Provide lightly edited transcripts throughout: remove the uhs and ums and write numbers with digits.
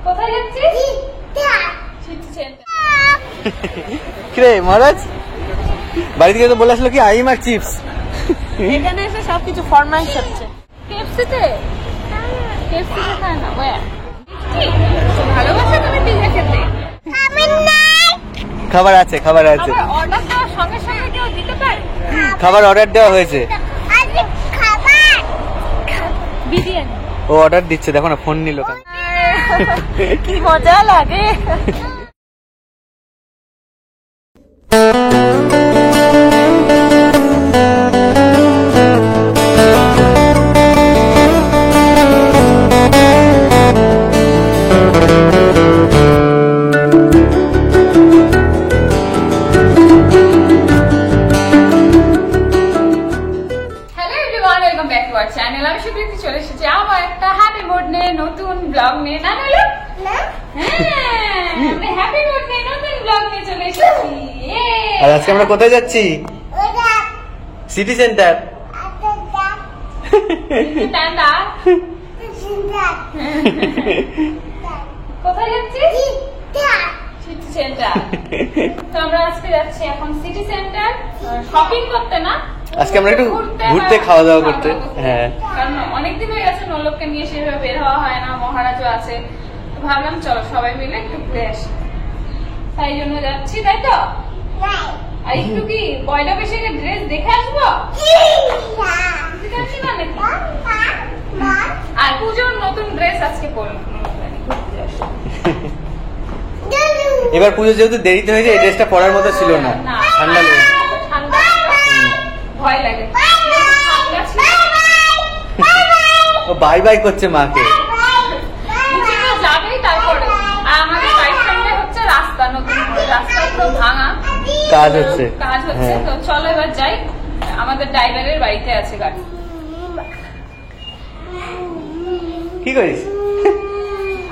কোথায় যাচ্ছিস? কিরে মহারাজ, বাড়ি থেকে তো বলে আসলো কি আইম আর চিপস। এখানে এসে সবকিছু ফরমাইশ হচ্ছে। কেএফসিতে খায় না ভালোবাসা তুমি পিজা খেতে। খাবার আছে, খাবার আছে। অর্ডার দেওয়ার সঙ্গে সঙ্গে কেউ দিতে পারে? খাবার অর্ডার দেওয়া হয়েছে। বিরিয়ানি ও অর্ডার দিচ্ছে, দেখো না ফোন নিল। কি মজা লাগে। চলে এসেছি আবার একটা হ্যাপি মুড নিয়ে, নতুন ব্লগ নিয়ে। না হ্যাপি মুড নিয়ে নতুন ব্লগ নিয়ে চলে এসেছি। আর আজকে আমরা কোথায় যাচ্ছি? City centre. কোথায় যাচ্ছি? City centre. তো আমরা আজকে যাচ্ছি এখন সিটি সেন্টার, শপিং করতে না, আজকে আমরা একটু ঘুরতে, খাওয়া দাওয়া করতে। হ্যাঁ, কারণ অনেকদিন হয়ে গেছে নলোককে নিয়ে সেভাবে বের হওয়া হয় না, মহারাজও আছে, তো ভাবলাম চলো সবাই মিলে একটু ঘুরে আসি, তাই জন্য যাচ্ছি। তাই তো? আর একটু কি পয়লা বৈশাখের ড্রেস দেখে আসবো, আর পুজোর নতুন ড্রেস আজকে পরবো। এবার পুজো যেহেতু দেরিতে হয়েছে, এই ড্রেসটা পরার মতো ছিল না, ঠান্ডা লেগে ভয় লাগে। ও বাই বাই করছে মাকে। যাবেই তারপরে। আর আমাদের বাড়ির সামনে হচ্ছে রাস্তা, নতুন রাস্তা পুরো ভাঙা, কাজ হচ্ছে। তো চলো এবার যাই, আমাদের ড্রাইভারের বাড়িতে আছে গাড়ি। কি করিস?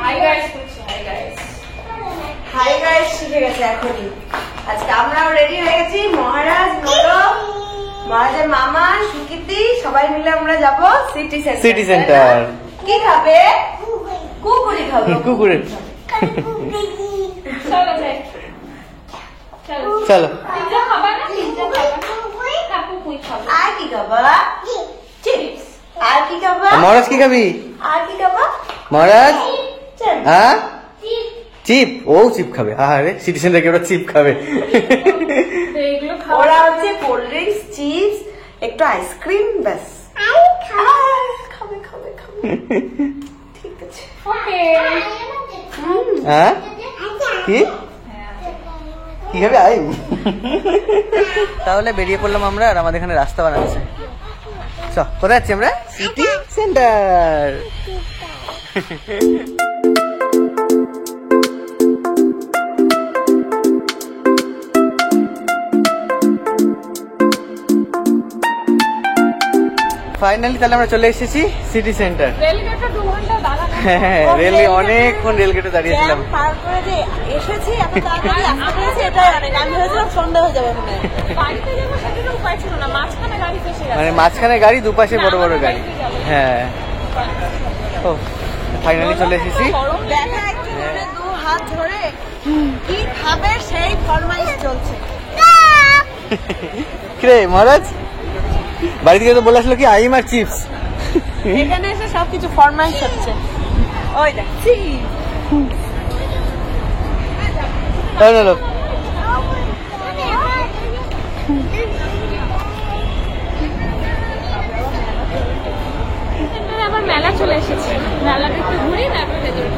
হাই গাইস করছি, হাই গাইস। হাই গাইস শিখে গেছে এখনই। আজকে আমরাও রেডি হয়ে গেছি, মহারাজ, নরক, মহারাজের মামা, সুকৃতি, সবাই মিলে আমরা যাব সিটি সেন্টার। City centre. কি খাবে? কুকুরি খাবে। কুকুরে। চলো যাই, চলো। পিজ্জা খাবা না? পিজ্জা খাবা? কাকু কুই খাবে। আর কি খাবা? চিপস। আর কি খাবা? মহারাজ কি খাবি? আর কি খাবা? মহারাজ চিপস। হ্যাঁ চিপ, ও চিপ খাবে। আরে সিটি সেন্টার ওরা চিপ খাবে। এগুলো খাওয়া ওরা হচ্ছে কোল্ড ড্রিঙ্কস, চিপস, একটু আইসক্রিম, ব্যাস। খাবে খাবে খাবে। ঠিক আছে। ওকে। হ্যাঁ কি কি খাবে? আই তাহলে বেরিয়ে পড়লাম আমরা, আর আমাদের এখানে রাস্তা বানাচ্ছে। কোথায় যাচ্ছি আমরা? City centre. ফাইনালি তাহলে আমরা চলে এসেছি সিটি সেন্টার। রেলগেটে 2 ঘন্টা দাঁড়ানো। হ্যাঁ, রেলে অনেকক্ষণ রেলগেটে দাঁড়িয়েছিলাম। পার করে যে এসেছি, এত তাড়াতাড়ি আসতে পেরেছি, এটাই অনেক। আমি ভেবেছিলাম সন্ধ্যা হয়ে যাবে মনে হয়। বাড়িতে যাবো সেটারও উপায় ছিল না, মাঝখানে গাড়ি ফেসে গেছে। মানে মাঝখানে গাড়ি, দুপাশে বড় বড় গাড়ি। হ্যাঁ, ও ফাইনালি চলে এসেছি। দেখা একটু মনে 2 হাত ধরে কি খাবে সেই ফরমাইশ চলছে। কিরে মহারাজ, বাড়ি থেকে তো বলে আসলো কি আইম আর চিপস। এখানে এসে সবকিছু ফরমাইশ হচ্ছে। ওই দেখ চিপস। আবার মেলা চলে এসেছি, মেলাটা একটু ঘুরি, তারপরে ভেতরে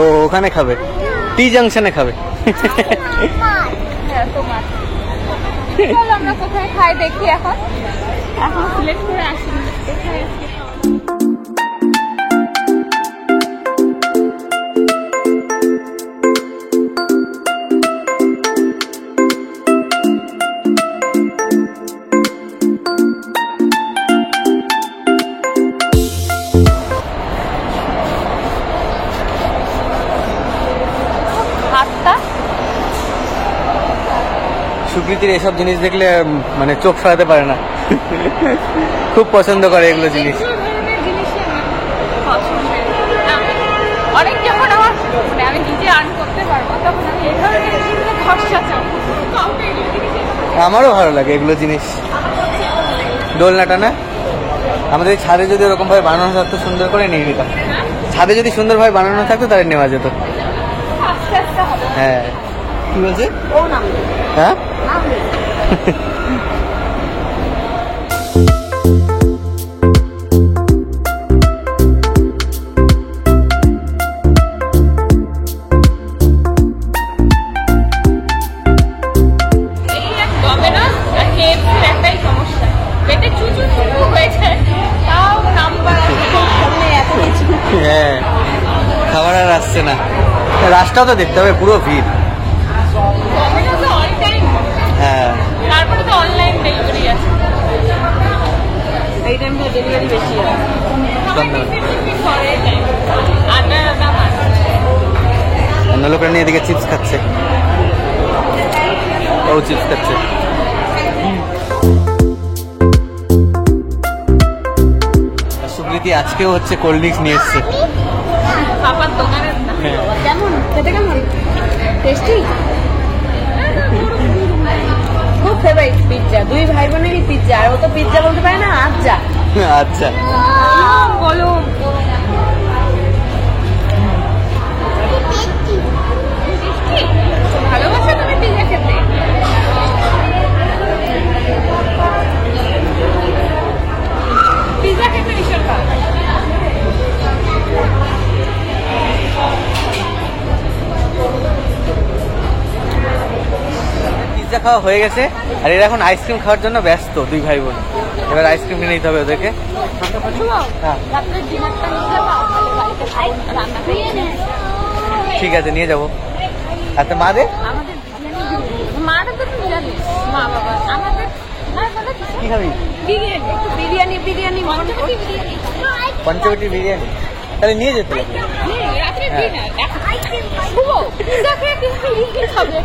ও ওখানে খাবে। টি জাংশনে খাবে। হ্যাঁ তোমার। চলো আমরা কোথায় খাই দেখি এখন সিলেক্ট করে আসি কোথায় আজকে ভাতটা। সুকৃতির এসব জিনিস দেখলে মানে চোখ সরাতে পারে না, খুব পছন্দ করে এগুলো জিনিস। এগুলো ধরনের জিনিসই আমার পছন্দের। অনেক যখন আমার মানে আমি নিজে আর্ন করতে পারবো তখন আমি এই ধরনের জিনিসে খরচা চাও। কাউকে এগুলো জিনিসে আমারও ভালো লাগে এগুলো জিনিস। দোলনাটা না, আমাদের ছাদে যদি ওরকম ভাবে বানানো থাকতো সুন্দর করে নিয়ে নিতাম। ছাদে যদি সুন্দরভাবে বানানো থাকতো তাহলে নেওয়া যেত। আস্তে আস্তে হবে। হ্যাঁ কি বলছে? ও না হ্যাঁ এই এক ডমিনোস আর KFC-র একটাই সমস্যা, পেটে চুচু চুচু হয়েছে তাও নাম্বার সামনে এত কিছু। হ্যাঁ খাবার আর আসছে না, রাস্তাও তো দেখতে হবে পুরো ভিড়। ডমিনোস অল টাইম, হ্যাঁ তারপরে তো অনলাইন ডেলিভারি আছে। এই টাইমটা ডেলিভারি বেশি হয়। সবাই টিফিন টিফিন করে যায়, আড্ডা আড্ডা মারছে। অন্য লোকেরা নিয়ে এদিকে চিপস খাচ্ছে, ও চিপস খাচ্ছে। সুকৃতি আজকেও হচ্ছে কোল্ড ড্রিঙ্কস নিয়ে এসছে। খাবার দোকানের না। কেমন খেতে কেমন? টেস্টি? খুব ফেভারিট পিৎজা, দুই ভাই বোনেরই পিৎজা, আর ও তো পিৎজা বলতে পারে না, আচ্ছা আচ্ছা বলো ভালোবাসা তুমি পিজা খেতে? পিজা খেতে ভীষণ ভালো লাগে। পিৎজা খাওয়া হয়ে গেছে, আর এরা এখন আইসক্রিম খাওয়ার জন্য ব্যস্ত দুই ভাই বোন। এবার আইসক্রিম কিনে নিতে হবে ওদেরকে। হ্যাঁ রাত্রের ডিনারটা নিয়ে যাবো, বাড়িতে রান্না করে ঠিক আছে নিয়ে যাবো। আচ্ছা মা দে আমাদের মারা তো তুমি জানিস, মা বাবা আমাদের কি খাবি? বিরিয়ানি বিরিয়ানি মঞ্চবটি বিরিয়ানি পঞ্চবটি বিরিয়ানি, তাহলে নিয়ে যেতে হবে। রাত্রে হ্যাঁ। ডিনার শুভ পিজা খেয়ে তুমি বিরিয়ানি খাবে।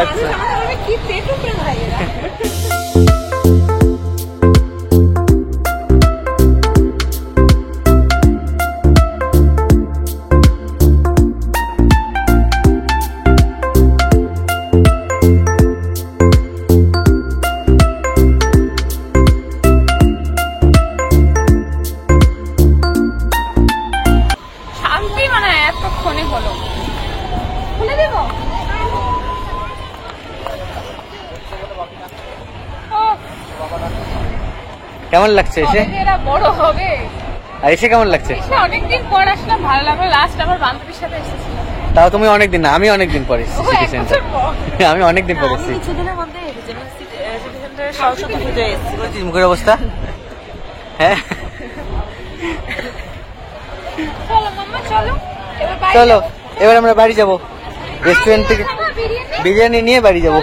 আচ্ছা। আমাদের কি পেট উপরে লাগে। শান্তি মানে এতক্ষণে হলো। খুলে দেবো? কেমন লাগছে এসে? কবে যে এরা বড় হবে। আর এসে কেমন লাগছে? এসে অনেকদিন পর আসলাম, ভালো লাগলো। লাস্ট আমার বান্ধবীর সাথে এসেছিলাম। তাও তুমি অনেকদিন না, আমি অনেকদিন পরে এসেছি ও, সিটি এক সেন্টার। বছর পর। আমি অনেকদিন পরে এসেছি। কিছুদিনের মধ্যে সিটি সেন্টারের সরস্বতী পুজো এসেছি। কি বলছিস মুখের অবস্থা? হ্যাঁ চলো মাম্মা চলো এবার বাড়ি চলো যাবো। এবার আমরা বাড়ি যাব, রেস্টুরেন্ট থেকে খাবা বিরিয়ানি? বিরিয়ানি নিয়ে বাড়ি যাব।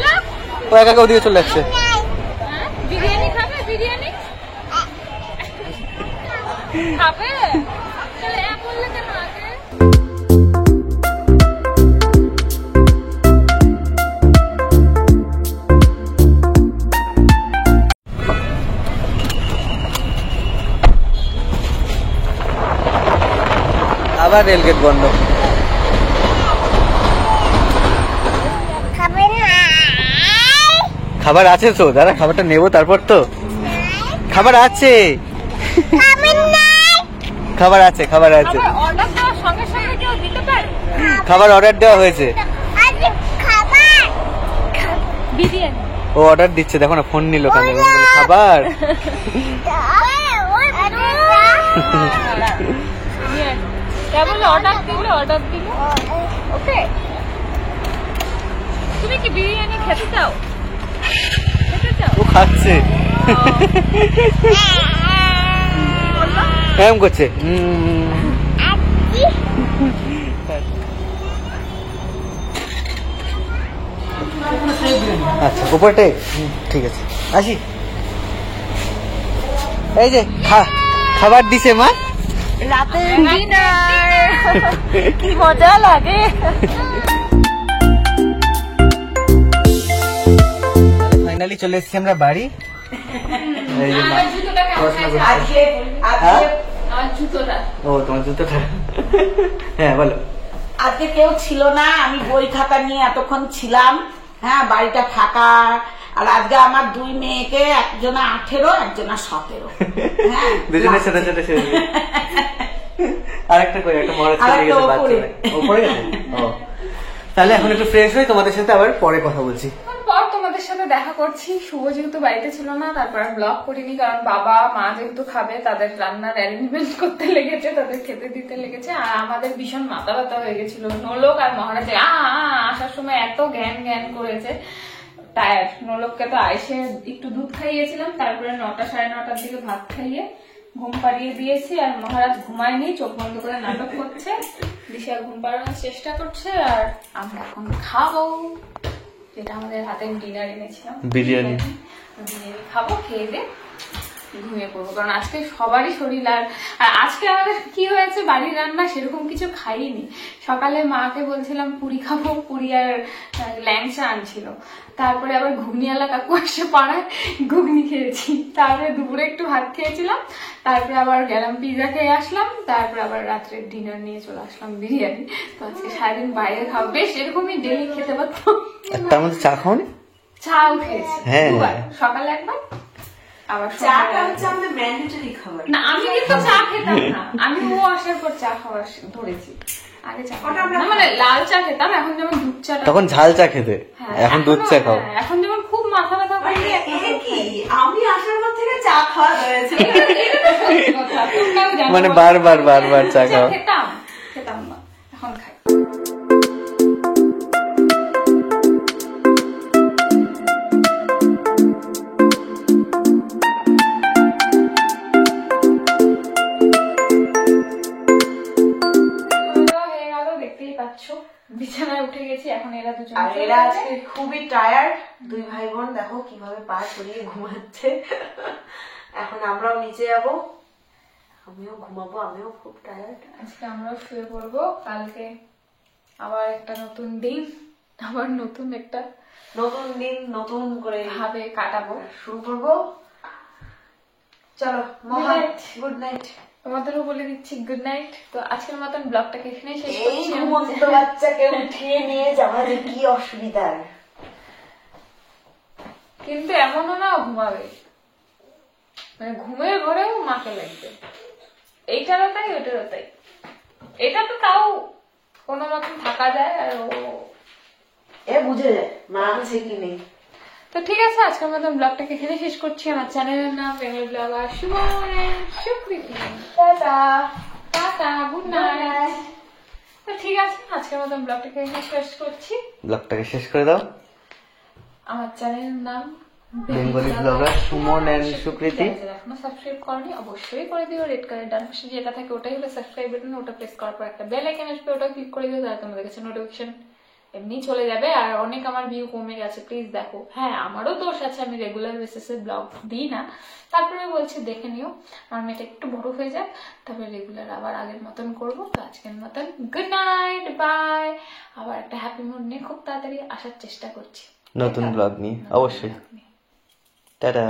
ও একা একা ওদিকে চলে যাচ্ছে। হ্যাঁ? বিরিয়ানি খাবে? বিরিয়ানি খাবে? তাহলে এক বললে কেন আগে? আবার রেলগেট বন্ধ। খাবার আছে তো, দাদা খাবারটা নেবো তারপর তো। খাবার আছে, খাবার আছে, খাবার আছে, আবার অর্ডার দেওয়ার সঙ্গে সঙ্গে কেউ দিতে পারে? খাবার অর্ডার দেওয়া হয়েছে। বিরিয়ানি ও অর্ডার দিচ্ছে, দেখো না ফোন নিল কানে, খাবার। কেবল অর্ডার দিল ওকে কি বিরিয়ানি খেতে চাও? খেতে চাও? ও খাচ্ছে এরকম করছে আচ্ছা উপরটাই ঠিক আছে আসি এই যে খাবার দিছে মা রাতে ডিনার কি মজা লাগে। ফাইনালি চলে এসেছি আমরা বাড়ি এই যে মা আমার জুতোটা কেমন পড়াশোনা হয়েছে? করছে। আজকে আমার জুতোটা ও তোমার জুতোটা হ্যাঁ বলো আজকে কেউ ছিল না, আমি বই খাতা নিয়ে এতক্ষণ ছিলাম। হ্যাঁ, বাড়িটা ফাঁকা। আর আজকে আমার দুই মেয়েকে, একজনা 18 একজনা 17। হ্যাঁ, দুজনে ছোট ছোট ছেলে আরেকটা কই একটা মহারাজ চলে গেছে বাথরুমে উপরে গেছে ও তাহলে এখন একটু ফ্রেশ হই তোমাদের সাথে আবার পরে কথা বলছি পর তোমাদের সাথে দেখা করছি। শুভ যেহেতু বাড়িতে ছিল না, তারপর ব্লগ করিনি, কারণ বাবা মা যেহেতু খাবে তাদের রান্নার অ্যারেঞ্জমেন্ট করতে লেগেছে, তাদের খেতে দিতে লেগেছে। আর আমাদের ভীষণ মাথা ব্যথা হয়ে গেছিল। নোলক আর মহারাজে আসার সময় এত জ্ঞান জ্ঞান করেছে, টায়ার্ড। নোলককে তো আইসে একটু দুধ খাইয়েছিলাম, তারপরে 9টা সাড়ে 9টার দিকে ভাত খাইয়ে ঘুম পাড়িয়ে দিয়েছি। আর মহারাজ ঘুমায়নি, চোখ বন্ধ করে নাটক করছে, দিশা ঘুম পাড়ানোর চেষ্টা করছে। আর আমরা এখন খাবো, যেটা আমাদের হাতে ডিনার এনেছিলাম, বিরিয়ানি খাবো, খেয়ে দিয়ে ঘুমিয়ে পড়বো। কারণ আজকে সবারই শরীর আর আজকে আমাদের কি হয়েছে, বাড়ির রান্না সেরকম কিছু খাইনি। সকালে মাকে বলছিলাম পুরি খাবো, পুরি আর ল্যাংচা আনছিল। তারপরে আবার ঘুগনিওয়ালা কাকু এসে পাড়ায় ঘুগনি খেয়েছি। তারপরে দুপুরে একটু ভাত খেয়েছিলাম, তারপরে আবার গেলাম পিজা খেয়ে আসলাম, তারপরে আবার রাত্রের ডিনার নিয়ে চলে আসলাম বিরিয়ানি। তো আজকে সারাদিন বাইরে খাবো, বেশ এরকমই ডেলি খেতে পারতাম। তার মধ্যে চা খাওনি চাও খেয়েছি হ্যাঁ। দুবার, সকালে একবার আবার চাটা হচ্ছে আমাদের ম্যান্ডেটরি খাবার। না, আমি কিন্তু চা খেতাম না। আমি ও আসার পর চা খাওয়া ধরেছি। আগে চা খেতাম না, মানে লাল চা খেতাম। এখন যেমন দুধ চা, তখন ঝাল চা খেতে, হ্যাঁ, এখন দুধ চা খাও। হ্যাঁ, এখন যেমন খুব মাথা ব্যথা করে। কি আমি আসার পর থেকে চা খাওয়া হয়েছে। মানে বারবার চা খাওয়া। খেতাম না, এখন খাই। বিছানায় উঠে গেছি, এখন এরা দুজন আর এরা আজকে খুবই টায়ার্ড, দুই ভাই বোন দেখো কিভাবে পা ছড়িয়ে ঘুমাচ্ছে। এখন আমরাও নিচে যাব, আমিও ঘুমাবো, আমিও খুব টায়ার্ড। আজকে আমরাও শুয়ে পড়বো। কালকে আবার একটা নতুন দিন, আবার নতুন একটা নতুন দিন নতুন করে ভাবে কাটাবো, শুরু করবো। চলো মহা, গুড নাইট। তোমাদেরও বলে দিচ্ছি গুড নাইট। তো আজকের মতন ব্লগটাকে এখানেই শেষ এই করছি। ঘুমন্ত বাচ্চাকে উঠিয়ে নিয়ে যাওয়া যে কি অসুবিধা। কিন্তু এমনও না ঘুমাবে, মানে ঘুমের ঘরেও মাকে লাগবে। এইটারও তাই, ওইটারও তাই। এটা তো তাও কোনো মতন থাকা যায়, আর ও এ বুঝে যায় মা আছে কি নেই। তো ঠিক আছে, আজকের মতন ব্লগটাকে এখানে শেষ করছি। আমার চ্যানেলের নাম Bengal blogger Sukriti. Tata tata, good night. তো ঠিক আছে, আজকের মতন ব্লগটাকে এখানে শেষ করছি। ব্লগটাকে শেষ করে দাও। আমার চ্যানেলের নাম বেঙ্গলি ব্লগার সুমন এন্ড সুকৃতি। এখনো সাবস্ক্রাইব করনি, অবশ্যই করে দিও। রেড কালার ডান পাশে যেটা থাকে ওটাই হলো সাবস্ক্রাইব বাটন। ওটা প্রেস করার পর একটা বেল আইকন আসবে, ওটা ক্লিক করে দিও, তাহলে তোমাদের কাছে নোটিফিকেশন এমনি চলে যাবে। আর অনেক আমার ভিউ কমে গেছে, প্লিজ দেখো। হ্যাঁ, আমারও দোষ আছে, আমি রেগুলার বেসিসে ব্লগ দিই না, তারপরে বলছি দেখে নিও। আমার মেয়েটা একটু বড় হয়ে যাক, তারপরে রেগুলার আবার আগের মতন করবো। তো আজকের মতন গুড নাইট, বাই। আবার একটা হ্যাপি মুড নিয়ে খুব তাড়াতাড়ি আসার চেষ্টা করছি, নতুন ব্লগ নিয়ে অবশ্যই। টাটা।